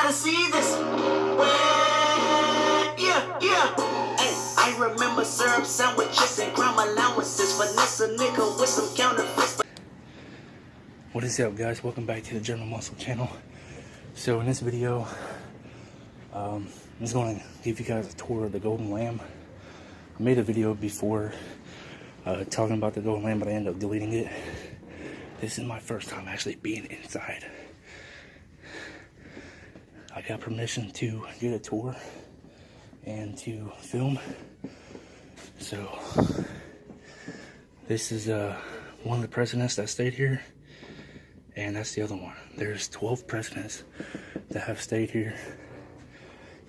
gotta see this. Yeah. Hey, I remember syrup sandwiches and crime allowances. Finesse a nigga with some counterfeits. What is up, guys? Welcome back to the General Muscle channel. So in this video, I'm just going to give you guys a tour of the Golden Lamb. I made a video before talking about the Golden Lamb, but I ended up deleting it. This is my first time actually being inside. I got permission to get a tour and to film. So this is one of the presidents that stayed here, and that's the other one. There's 12 presidents that have stayed here.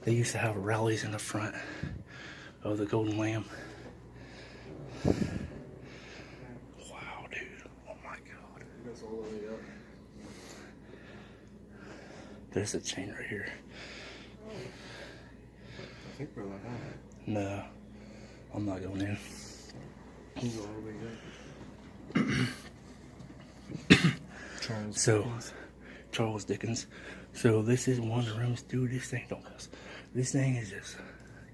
They used to have rallies in the front of the Golden Lamb. Wow, dude. Oh my God. That's all the way up. There's a chain right here. I think we're like that. No, I'm not going in. He's all the way up. Charles Dickens. So this is one of the rooms, dude. This thing don't cuss. This thing is just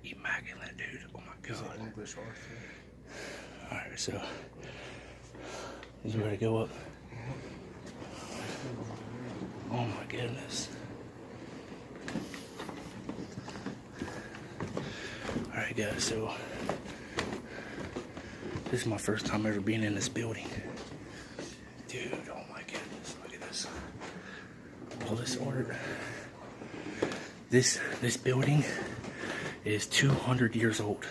immaculate, dude. Oh my God. English Arthur. All right, so is you ready to go up? Oh my goodness. All right, guys. So this is my first time ever being in this building, dude. Oh my goodness. Look at this. All this art. This building is 200 years old.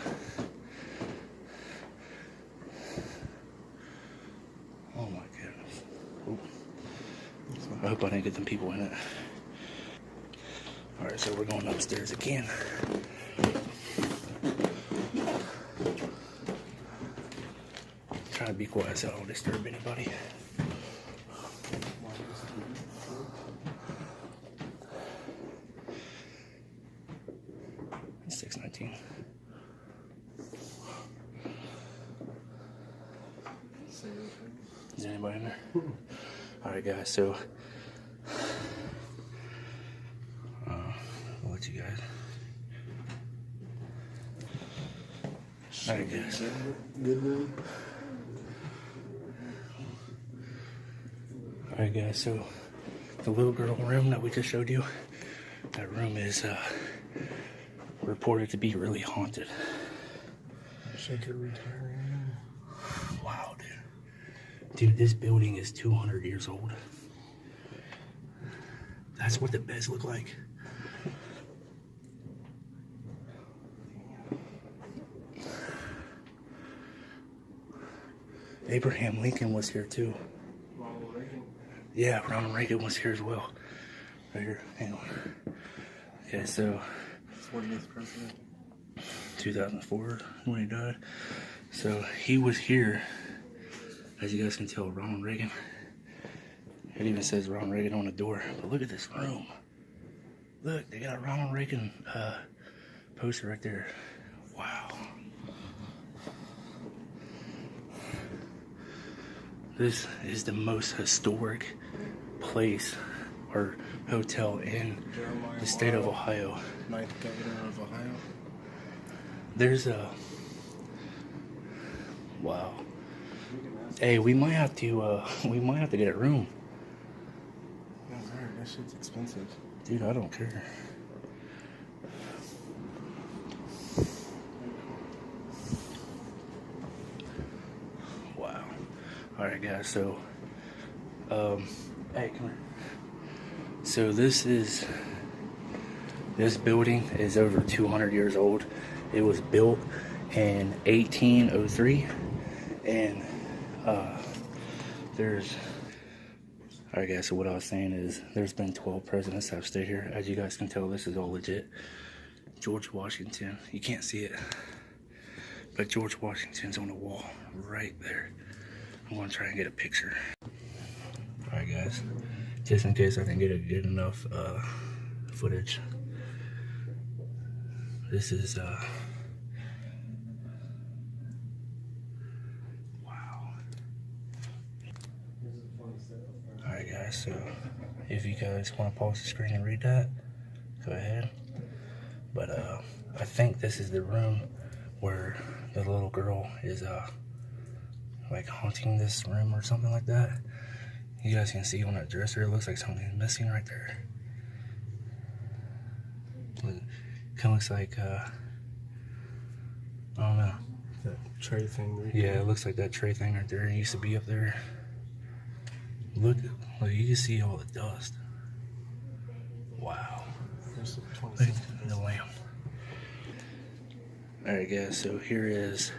Oh my goodness. Oop. I hope I didn't get them people in it. Alright, so we're going upstairs again. Trying to be quiet so I don't disturb anybody. 619. Is anybody in there? Alright, guys, so I'll let you guys. Alright, guys. Good room. Alright, guys, so the little girl room that we just showed you, that room is reported to be really haunted. Shake it retiring. Wow, dude. Dude, this building is 200 years old. That's what the beds look like. Abraham Lincoln was here too. Ronald Reagan. Yeah, Ronald Reagan was here as well. Right here. Hang on. Okay, so 40th president. 2004 when he died. So he was here, as you guys can tell, Ronald Reagan. It even says Ronald Reagan on the door. But look at this room. Look, they got a Ronald Reagan poster right there. Wow. This is the most historic place or hotel in the state of Ohio. 9th governor of Ohio. There's a wow. Hey, we might have to get a room. No, right, that shit's expensive. Dude, I don't care. Wow. Alright, guys, so hey, come here. So this building is over 200 years old. It was built in 1803, and alright, guys, so what I was saying is there's been 12 presidents that have stayed here. As you guys can tell, this is all legit. George Washington, you can't see it, but George Washington's on the wall right there. I'm gonna try and get a picture. Alright, guys, just in case I didn't get a good enough footage. This is wow. Alright, guys, so if you guys want to pause the screen and read that, go ahead. But I think this is the room where the little girl is like haunting this room or something like that. You guys can see on that dresser, it looks like something's missing right there. Look, kind of looks like I don't know. That tray thing. Right Yeah, it looks like that tray thing right there. It used to be up there. Look, you can see all the dust. Wow. There's the Look 27th. at the lamp. Alright guys, so here is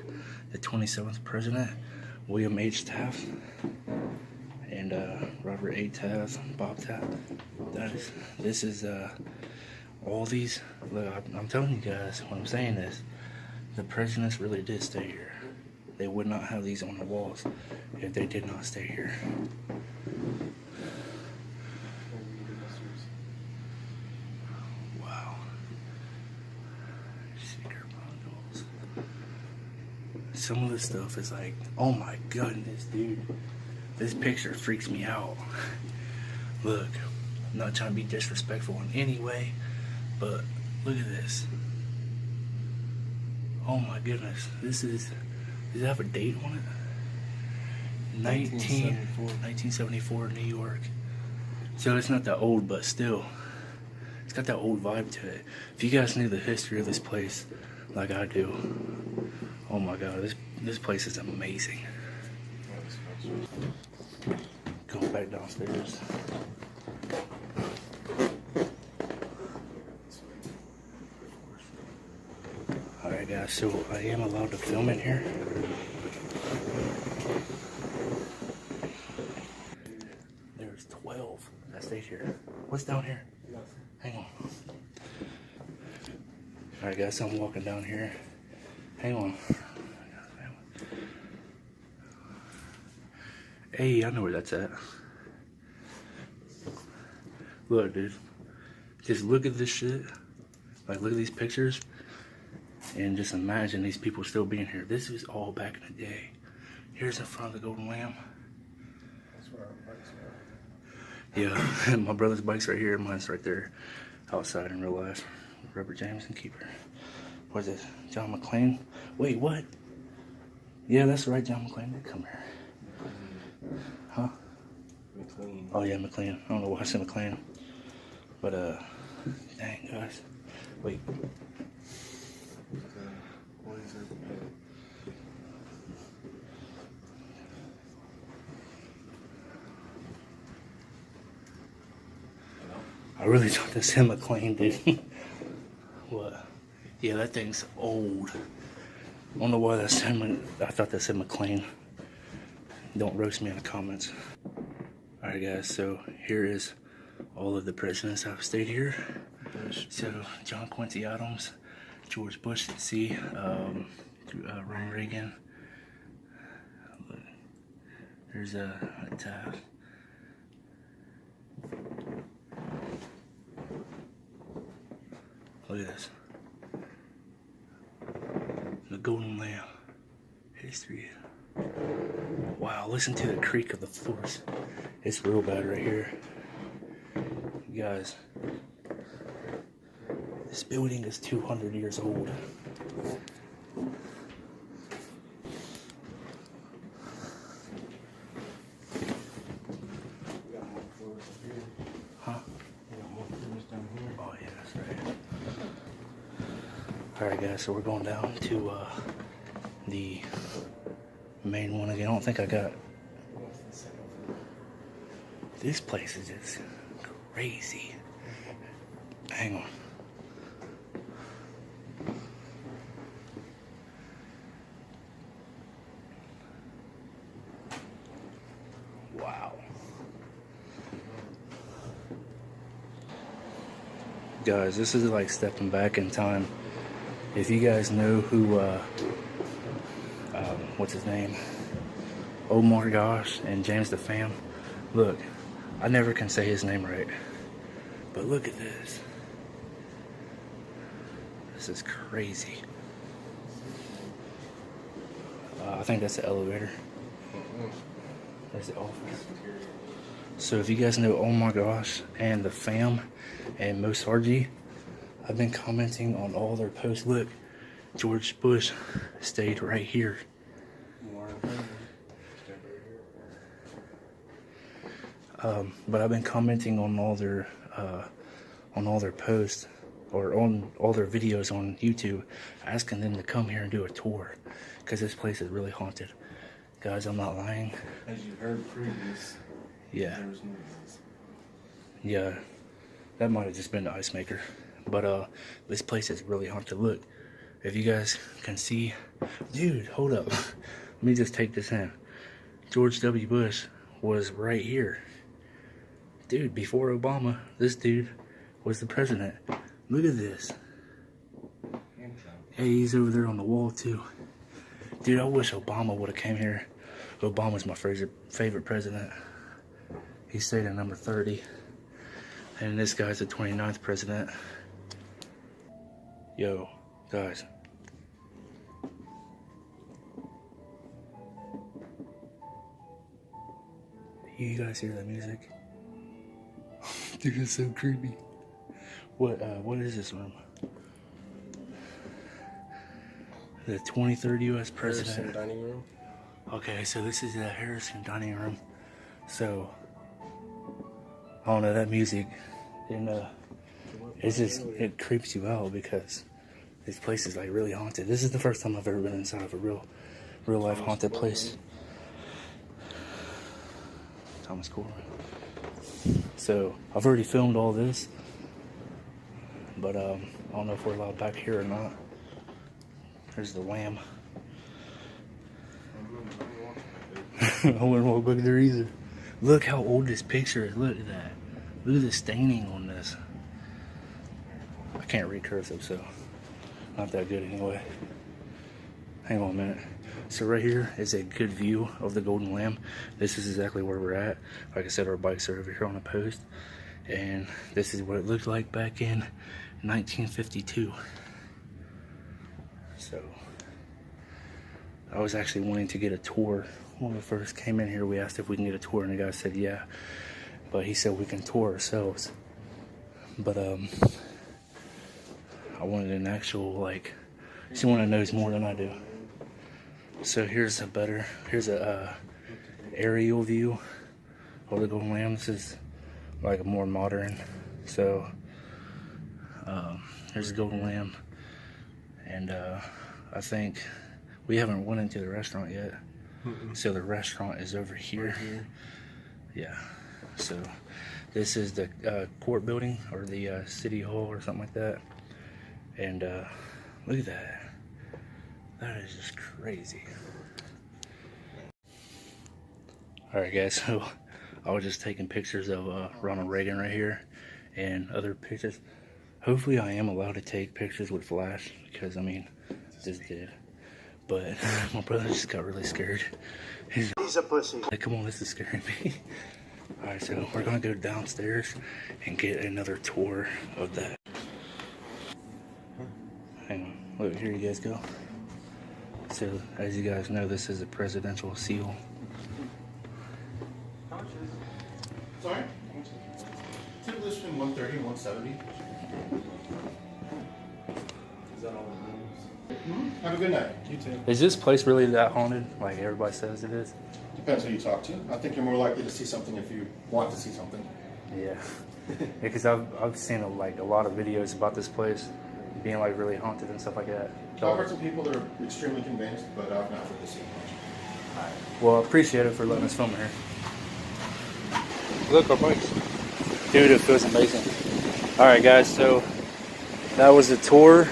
the 27th president, William H. Taft, and Robert A. Taft, Bob Taft. This is all these, look, I'm telling you guys, what I'm saying is, the presidents really did stay here. They would not have these on the walls if they did not stay here. Wow. Secret bundles. Some of this stuff is like, oh my goodness, dude. This picture freaks me out. Look, I'm not trying to be disrespectful in any way, but look at this. Oh my goodness, does it have a date on it? 1974 New York. So it's not that old, but still, it's got that old vibe to it. If you guys knew the history of this place like I do, oh my god, this place is amazing. Going back downstairs. Alright guys, so I am allowed to film in here. There's 12 that stayed here. What's down here? Hang on. Alright guys, so I'm walking down here. Hang on. Hey, I know where that's at. Look, dude. Just look at this shit. Like, look at these pictures. And just imagine these people still being here. This was all back in the day. Here's in front of the Golden Lamb. That's where our bikes are. Yeah, my brother's bike's right here. Mine's right there outside in real life. Robert Jameson keeper. What is this? John McClane? Wait, what? Yeah, that's right. John McClane did come here. Huh? McLean. Oh yeah, McLean. I don't know why I said McLean. But dang guys. Wait. What is it? I really thought that said McLean, dude. What? Yeah, that thing's old. I don't know why that said I thought that said McLean. Don't roast me in the comments. Alright guys, so here is all of the presidents that have stayed here. So John Quincy Adams, George Bush, Ronald Reagan. There's a Taft. Look at this. The Golden Lamb. History. Wow, listen to the creak of the floors. It's real bad right here. You guys, this building is 200 years old. Huh? Oh yeah, that's right. Alright guys, so we're going down to the main one again. I don't think I got. This place is just crazy. Hang on. Wow. Guys, this is like stepping back in time. If you guys know who, what's his name? Omar Gosh and James the Fam. Look, I never can say his name right. But look at this. This is crazy. I think that's the elevator. That's the office. So if you guys know Omar Gosh and the Fam and Mo Sargi, I've been commenting on all their posts. Look, George Bush stayed right here. But I've been commenting on all their posts or on all their videos on YouTube, asking them to come here and do a tour, because this place is really haunted. Guys, I'm not lying. As you heard previous, Yeah. there was noises. Yeah, that might have just been the ice maker. But this place is really haunted. Look, if you guys can see, dude, hold up. Let me just take this in. George W. Bush was right here. Dude, before Obama, this dude was the president. Look at this. Hey, he's over there on the wall too. Dude, I wish Obama would have came here. Obama's my favorite president. He stayed at number 30. And this guy's the 29th president. Yo, guys. You guys hear that music? Dude, it's so creepy. What is this room? The 23rd U.S. president. Harrison dining room. Okay, so this is the Harrison dining room. So, I don't know, that music, and it creeps you out, because this place is like really haunted. This is the first time I've ever been inside of a real life haunted place. Thomas Corbin. So, I've already filmed all this, but I don't know if we're allowed back here or not. There's the lamb. I wouldn't walk back there either. Look how old this picture is. Look at that. Look at the staining on this. I can't read cursive, so not that good anyway. Hang on a minute. So right here is a good view of the Golden Lamb. This is exactly where we're at. Like I said, our bikes are over here on a post. And this is what it looked like back in 1952. So I was actually wanting to get a tour. When we first came in here, we asked if we can get a tour, and the guy said yeah, but he said we can tour ourselves. But I wanted an actual, like, someone that knows more than I do. So here's a aerial view of the Golden Lamb. This is like a more modern. So here's the Golden Lamb, and I think we haven't went into the restaurant yet. So the restaurant is over here. Yeah. So this is the court building, or the city hall or something like that. And look at that. That is just crazy. Alright guys, so I was just taking pictures of Ronald Reagan right here and other pictures. Hopefully I am allowed to take pictures with flash, because I mean, this did. But my brother just got really scared. He's a pussy. like, come on, this is scaring me. Alright, so we're gonna go downstairs and get another tour of that. Hang on, look, here you guys go. So, as you guys know, this is a presidential seal. Sorry? Typically between 130 and 170. Is that all the rooms? Have a good night. You too. Is this place really that haunted, like everybody says it is? Depends who you talk to. I think you're more likely to see something if you want to see something. Yeah. Because I've seen a lot of videos about this place being like really haunted and stuff like that. I've heard some people that are extremely convinced, but I've not heard this much. Well, I appreciate it for letting us film here. Look, our bikes. Dude, it feels amazing. Alright guys, so that was the tour.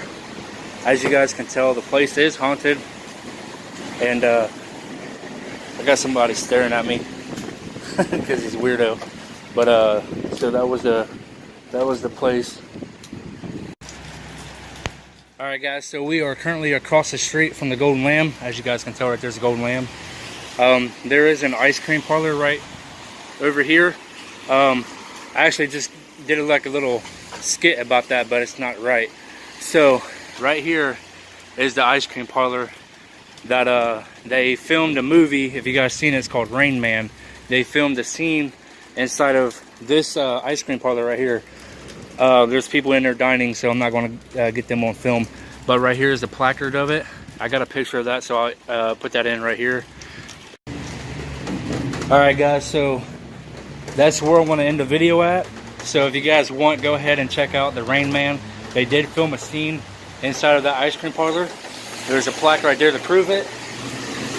As you guys can tell, the place is haunted. And I got somebody staring at me because he's a weirdo. But so that was the place. Alright guys, so we are currently across the street from the Golden Lamb. As you guys can tell, right there's the Golden Lamb. There is an ice cream parlor right over here. I actually just did like a little skit about that, but it's not right. So right here is the ice cream parlor that they filmed a movie. If you guys seen it, it's called Rain Man. They filmed a scene inside of this ice cream parlor right here. There's people in there dining, so I'm not going to get them on film. But right here is the placard of it. I got a picture of that, so I put that in right here. Alright guys, so that's where I want to end the video at. So if you guys want, go ahead and check out the Rain Man. They did film a scene inside of the ice cream parlor. There's a plaque right there to prove it.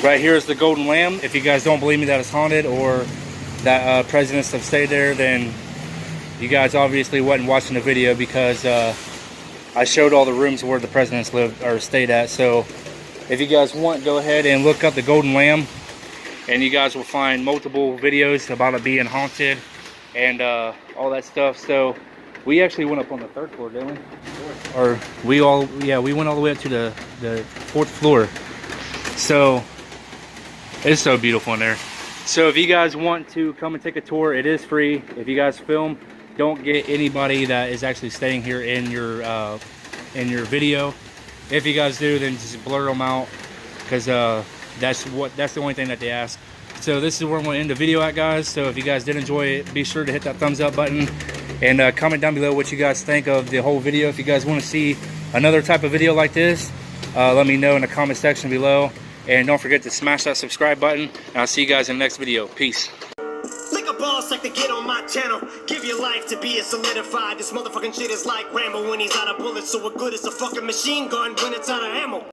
Right here is the Golden Lamb. If you guys don't believe me that it's haunted or that presidents have stayed there, then you guys obviously wasn't watching the video, because I showed all the rooms where the presidents lived or stayed at. So if you guys want, go ahead and look up the Golden Lamb, and you guys will find multiple videos about it being haunted and all that stuff. So we actually went up on the 3rd floor, didn't we? Or we went all the way up to the 4th floor. So it's so beautiful in there. So if you guys want to come and take a tour, it is free. If you guys film, don't get anybody that is actually staying here in your video. If you guys do, then just blur them out, because that's the only thing that they ask. So this is where I'm going to end the video at, guys. So if you guys did enjoy it, be sure to hit that thumbs up button and comment down below what you guys think of the whole video. If you guys want to see another type of video like this, let me know in the comment section below. And don't forget to smash that subscribe button. And I'll see you guys in the next video. Peace. Liquor boss like to get on my channel. Give your life to be a solidified. This motherfucking shit is like Rambo when he's out of bullets. So what good is a fucking machine gun when it's out of ammo?